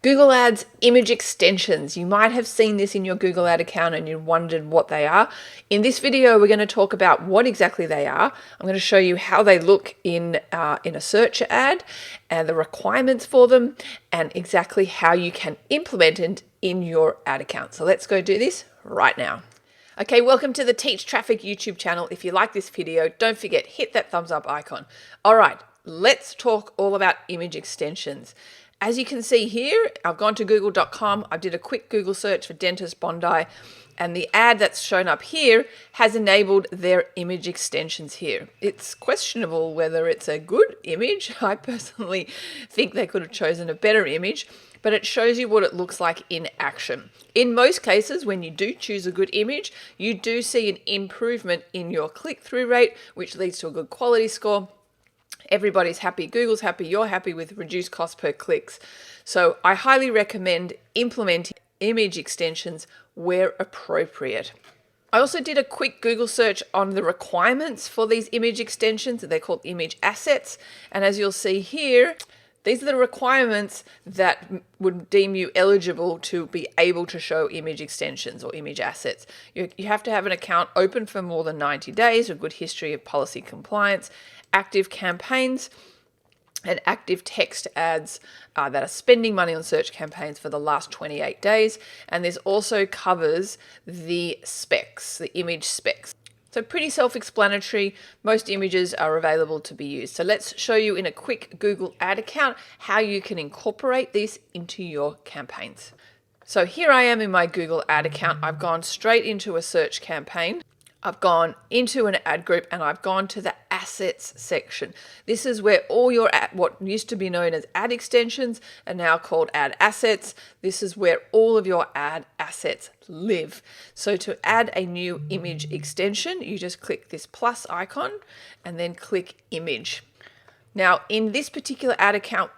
Google Ads image extensions. You might have seen this in your Google Ad account and you wondered what they are. In this video, we're going to talk about what exactly they are. I'm going to show you how they look in a search ad and the requirements for them and exactly how you can implement it in your ad account. So let's go do this right now. Okay, welcome to the Teach Traffic YouTube channel. If you like this video, don't forget, hit that thumbs up icon. All right, let's talk all about image extensions. As you can see here, I've gone to google.com. I did a quick Google search for Dentist Bondi, and the ad that's shown up here has enabled their image extensions here. It's questionable whether it's a good image. I personally think they could have chosen a better image, but it shows you what it looks like in action. In most cases, when you do choose a good image, you do see an improvement in your click-through rate, which leads to a good quality score. Everybody's happy, Google's happy, you're happy with reduced cost per clicks. So I highly recommend implementing image extensions where appropriate. I also did a quick Google search on the requirements for these image extensions. They're called image assets. And as you'll see here, these are the requirements that would deem you eligible to be able to show image extensions or image assets. You have to have an account open for more than 90 days, a good history of policy compliance, active campaigns, and active text ads that are spending money on search campaigns for the last 28 days. And this also covers the specs, the image specs. So pretty self-explanatory. Most images are available to be used. So let's show you in a quick Google ad account how you can incorporate this into your campaigns. So here I am in my Google ad account. I've gone straight into a search campaign. I've gone into an ad group and I've gone to the assets section. This is where all your what used to be known as ad extensions are now called ad assets. This is where all of your ad assets live. So to add a new image extension, you just click this plus icon and then click image. Now in this particular ad account,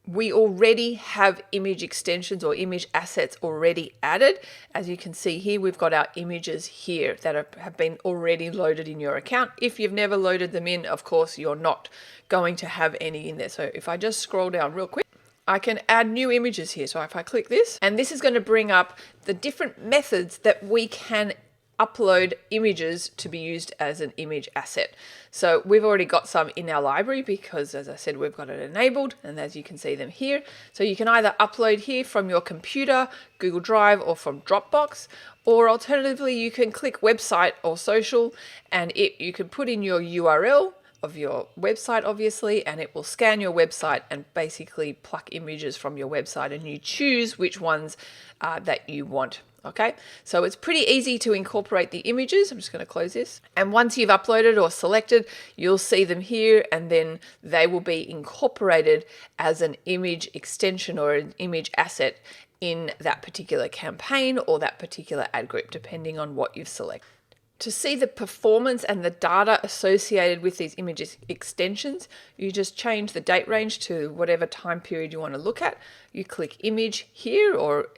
we already have image extensions or image assets already added. As you can see here, we've got our images here that have been already loaded in your account. If you've never loaded them in, of course, you're not going to have any in there. So if I just scroll down real quick, I can add new images here. So if I click this, and this is going to bring up the different methods that we can upload images to be used as an image asset. So we've already got some in our library because, as I said, we've got it enabled, and as you can see them here. So you can either upload here from your computer, Google Drive, or from Dropbox, or alternatively you can click website or social, and you can put in your URL of your website, obviously, and it will scan your website and basically pluck images from your website, and you choose which ones that you want. Okay, so it's pretty easy to incorporate the images. I'm just going to close this. And once you've uploaded or selected, you'll see them here, and then they will be incorporated as an image extension or an image asset in that particular campaign or that particular ad group, depending on what you've selected. To see the performance and the data associated with these image extensions, you just change the date range to whatever time period you want to look at. You click image here or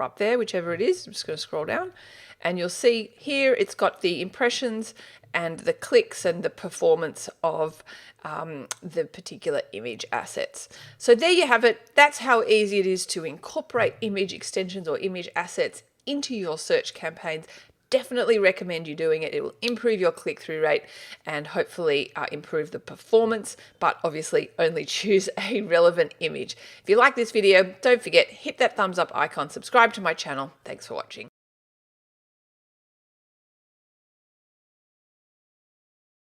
up there, whichever it is. I'm just going to scroll down, and you'll see here it's got the impressions and the clicks and the performance of the particular image assets. So there you have it. That's how easy it is to incorporate image extensions or image assets into your search campaigns. Definitely recommend you doing it. It will improve your click-through rate and hopefully improve the performance, but obviously only choose a relevant image. If you like this video, don't forget, hit that thumbs up icon, subscribe to my channel. Thanks for watching.